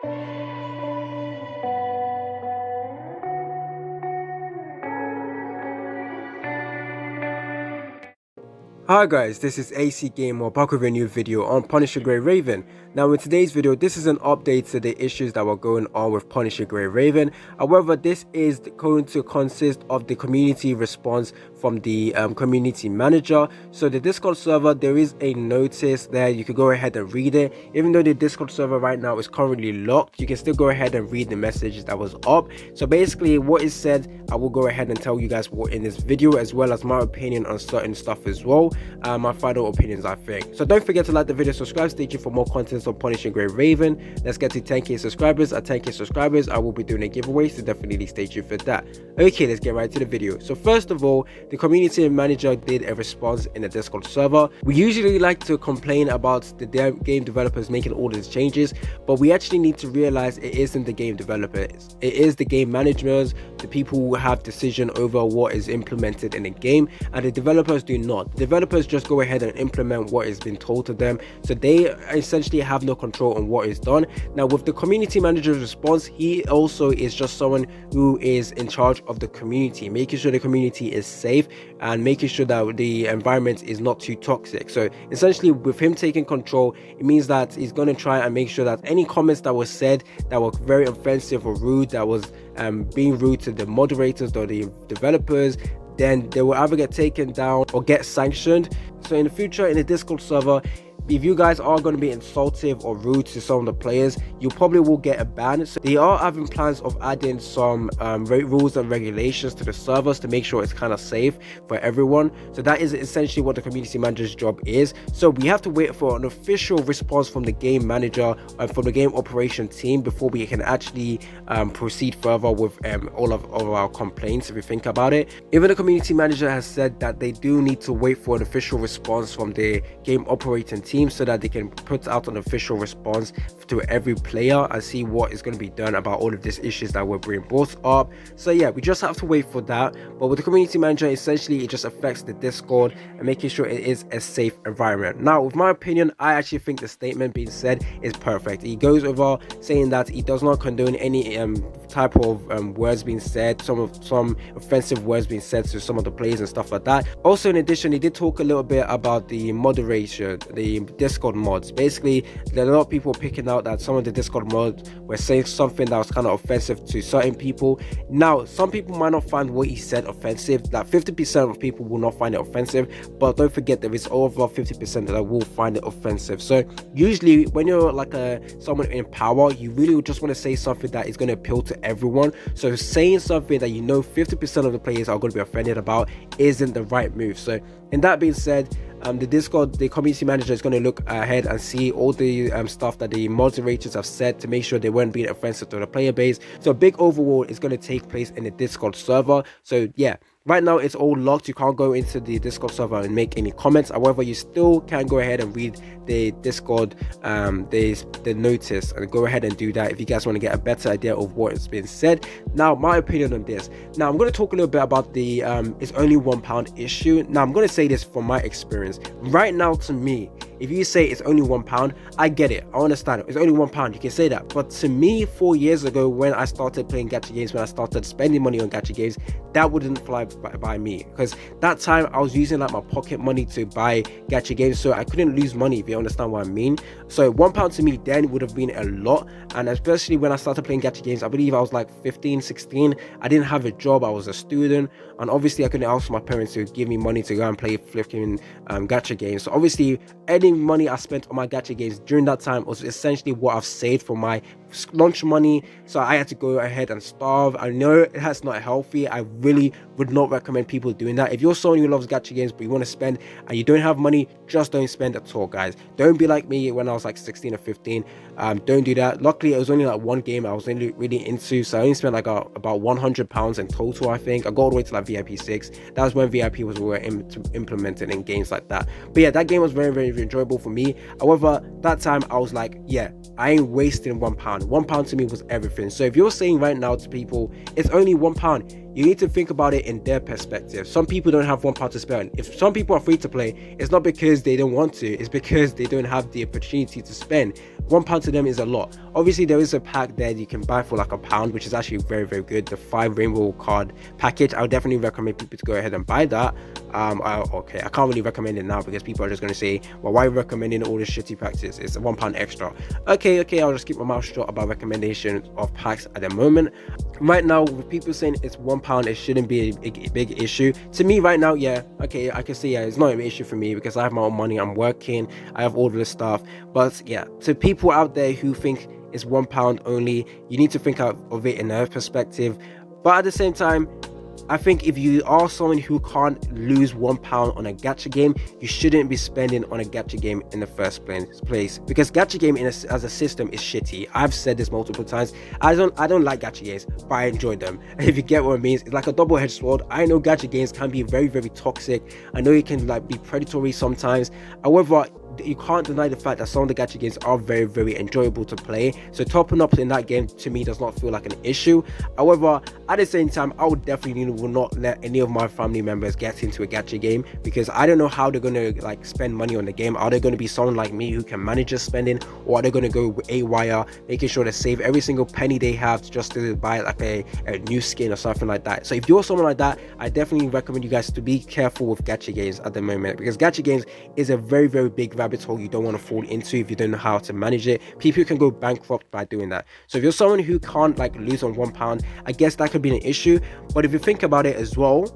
Hi guys, this is AC Gamer back with a new video on Punisher Grey Raven. Now in today's video, this is an update to the issues that were going on with Punisher Grey Raven. However, this is going to consist of the community response from the community manager. So the Discord server, there is a notice there, you can go ahead and read it. Even though the Discord server right now is currently locked, you can still go ahead and read the message that was up. So basically what is said, I will go ahead and tell you guys what in this video, as well as my opinion on certain stuff as well. My final opinions, I think. So don't forget to like the video, subscribe, stay tuned for more content on Punisher Grey Raven. Let's get to 10k subscribers. At 10k subscribers, I will be doing a giveaway, so definitely stay tuned for that. Okay, let's get right to the video. So first of all, the community manager did a response in the Discord server. We usually like to complain about the game developers making all these changes, but we actually need to realize it isn't the game developers. It is the game managers, the people who have decision over what is implemented in the game, and the developers do not. The developers just go ahead and implement what has been told to them, so they essentially have no control on what is done. Now with the community manager's response, he also is just someone who is in charge of the community, making sure the community is safe and making sure that the environment is not too toxic. So essentially with him taking control, it means that he's going to try and make sure that any comments that were said that were very offensive or rude, that was being rude to the moderators or the developers, then they will either get taken down or get sanctioned. So in the future, in the Discord server, if you guys are going to be insultive or rude to some of the players, you probably will get a ban. So they are having plans of adding some rules and regulations to the servers to make sure it's kind of safe for everyone. So that is essentially what the community manager's job is. So we have to wait for an official response from the game manager and from the game operation team before we can actually proceed further with all of our complaints, if you think about it. Even the community manager has said that they do need to wait for an official response from the game operating team, so that they can put out an official response to every player and see what is going to be done about all of these issues that were being brought up. So yeah, we just have to wait for that. But with the community manager, essentially it just affects the Discord and making sure it is a safe environment. Now with my opinion, I actually think the statement being said is perfect. He goes over saying that he does not condone any type of words being said, some offensive words being said to some of the players and stuff like that. Also in addition, he did talk a little bit about the moderation, the Discord mods. Basically, there are a lot of people picking out that some of the Discord mods were saying something that was kind of offensive to certain people. Now some people might not find what he said offensive, that 50% of people will not find it offensive, but don't forget there is over 50% that will find it offensive. So usually when you're like someone in power, you really just want to say something that is going to appeal to everyone. So saying something that you know 50% of the players are going to be offended about isn't the right move. So in that being said, the community manager is going to look ahead and see all the stuff that the moderators have said to make sure they weren't being offensive to the player base. So a big overhaul is going to take place in the Discord server. So yeah, right now it's all locked. You can't go into the Discord server and make any comments. However, you still can go ahead and read the Discord the notice, and go ahead and do that if you guys want to get a better idea of what has been said. Now my opinion on this, now I'm going to talk a little bit about the it's only £1 issue. Now I'm going to say this from my experience. Right now, to me, if you say it's only £1, I get it, I understand it, it's only £1, you can say that. But to me, 4 years ago, when I started playing gacha games, when I started spending money on gacha games, that wouldn't fly by me, because that time I was using like my pocket money to buy gacha games, so I couldn't lose money, if you understand what I mean. So £1 to me then would have been a lot, and especially when I started playing gacha games, I believe I was like 15, 16, I didn't have a job, I was a student, and obviously I couldn't ask my parents to give me money to go and play flipping gacha games. So obviously any money I spent on my gacha games during that time was essentially what I've saved for my lunch money, so I had to go ahead and starve. I know that's not healthy. I really would not recommend people doing that. If you're someone who loves gacha games but you want to spend and you don't have money, just don't spend at all, guys. Don't be like me when I was like 16 or 15. Don't do that. Luckily it was only like one game I was really into, so I only spent like about £100 in total. I think I got all the way to like VIP 6. That was when VIP was implemented in games like that. But yeah, that game was very enjoyable for me. However, that time I was like, yeah, I ain't wasting £1. £1 to me was everything. So if you're saying right now to people it's only £1, you need to think about it in their perspective. Some people don't have £1 to spend. If some people are free to play, it's not because they don't want to, it's because they don't have the opportunity to spend. £1 to them is a lot. Obviously, there is a pack there you can buy for like £1, which is actually very, very good. The 5 rainbow card package, I would definitely recommend people to go ahead and buy that. Okay, I can't really recommend it now because people are just going to say, well, why are you recommending all this shitty packs? It's a £1 extra. Okay, I'll just keep my mouth shut about recommendations of packs at the moment. Right now, with people saying it's £1, it shouldn't be a big issue. To me right now, yeah, okay, I can say, yeah, it's not an issue for me because I have my own money, I'm working, I have all of this stuff. But yeah, to people out there who think it's £1 only, you need to think out of it in their perspective. But at the same time, I think if you are someone who can't lose £1 on a gacha game, you shouldn't be spending on a gacha game in the first place, because gacha game as a system is shitty. I've said this multiple times. I don't like gacha games, but I enjoy them. If you get what it means, it's like a double-edged sword. I know gacha games can be very, very toxic. I know it can like be predatory sometimes. However, you can't deny the fact that some of the gacha games are very, very enjoyable to play. So topping up in that game to me does not feel like an issue. However, at the same time, I would definitely will not let any of my family members get into a gacha game, because I don't know how they're gonna like spend money on the game. Are they going to be someone like me who can manage their spending, or are they going to go AWire, making sure to save every single penny they have just to buy like a new skin or something like that? So if you're someone like that, I definitely recommend you guys to be careful with gacha games at the moment, because gacha games is a very, very big rabbit hole you don't want to fall into if you don't know how to manage it. People can go bankrupt by doing that. So if you're someone who can't like lose on £1, I guess that could be an issue. But if you think about it as well,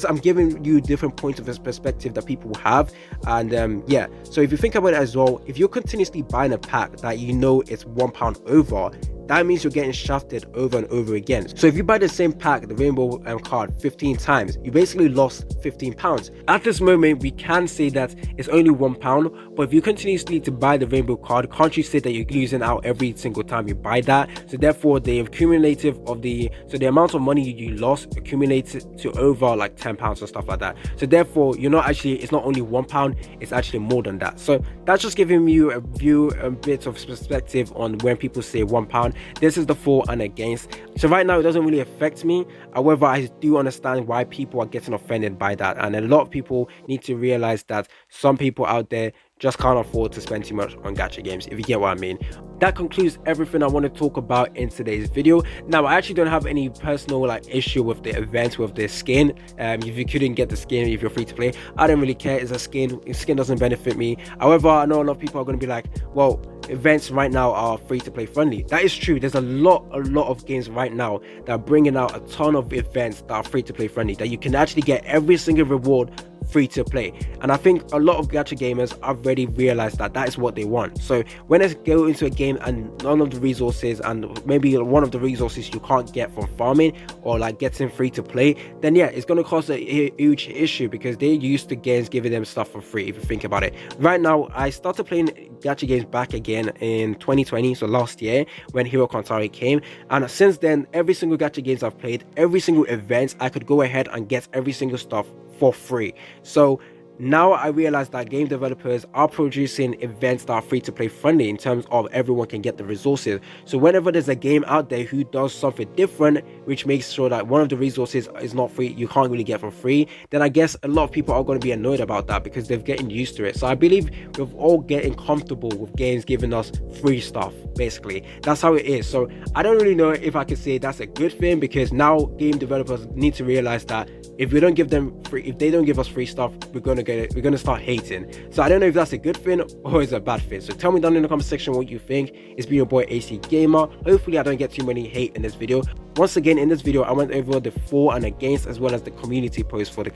I'm giving you different points of perspective that people have. And yeah, so if you think about it as well, if you're continuously buying a pack that you know it's £1 over, that means you're getting shafted over and over again. So if you buy the same pack, the rainbow card, 15 times, you basically lost £15. At this moment, we can say that it's only £1, but if you continuously to buy the rainbow card, can't you say that you're losing out every single time you buy that? So therefore, the accumulative of the amount of money you lost accumulated to over like £10 or stuff like that. So therefore, you're not actually, it's not only £1, it's actually more than that. So that's just giving you a bit of perspective on when people say £1. This is the for and against. So right now it doesn't really affect me. However, I do understand why people are getting offended by that, and a lot of people need to realize that some people out there just can't afford to spend too much on gacha games, if you get what I mean. That concludes everything I want to talk about in today's video. Now, I actually don't have any personal like issue with the event with the skin. If you couldn't get the skin, if you're free to play, I don't really care. It's a skin. Skin doesn't benefit me. However, I know a lot of people are going to be like, well, events right now are free to play friendly. That is true. There's a lot of games right now that are bringing out a ton of events that are free to play friendly, that you can actually get every single reward free to play. And I think a lot of gacha gamers have already realized that that is what they want. So when they go into a game and none of the resources, and maybe one of the resources you can't get from farming or like getting free to play, then yeah, it's going to cause a huge issue, because they're used to games giving them stuff for free. If you think about it, right now I started playing gacha games back again in 2020, so last year, when Hero Kontari came, and since then every single gacha games I've played, every single event, I could go ahead and get every single stuff for free. So now I realize that game developers are producing events that are free to play friendly, in terms of everyone can get the resources. So whenever there's a game out there who does something different, which makes sure that one of the resources is not free, you can't really get for free, then I guess a lot of people are going to be annoyed about that, because they're getting used to it. So I believe we're all getting comfortable with games giving us free stuff. Basically, that's how it is. So I don't really know if I can say that's a good thing, because now game developers need to realize that if we don't give them free, if they don't give us free stuff, we're gonna start hating. So I don't know if that's a good thing or is a bad thing. So tell me down in the comment section what you think. It's been your boy AC Gamer. Hopefully I don't get too many hate in this video. Once again, in this video I went over the for and against, as well as the community post for the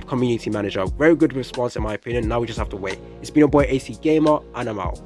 community manager. Very good response in my opinion. Now we just have to wait. It's been your boy AC Gamer, and I'm out.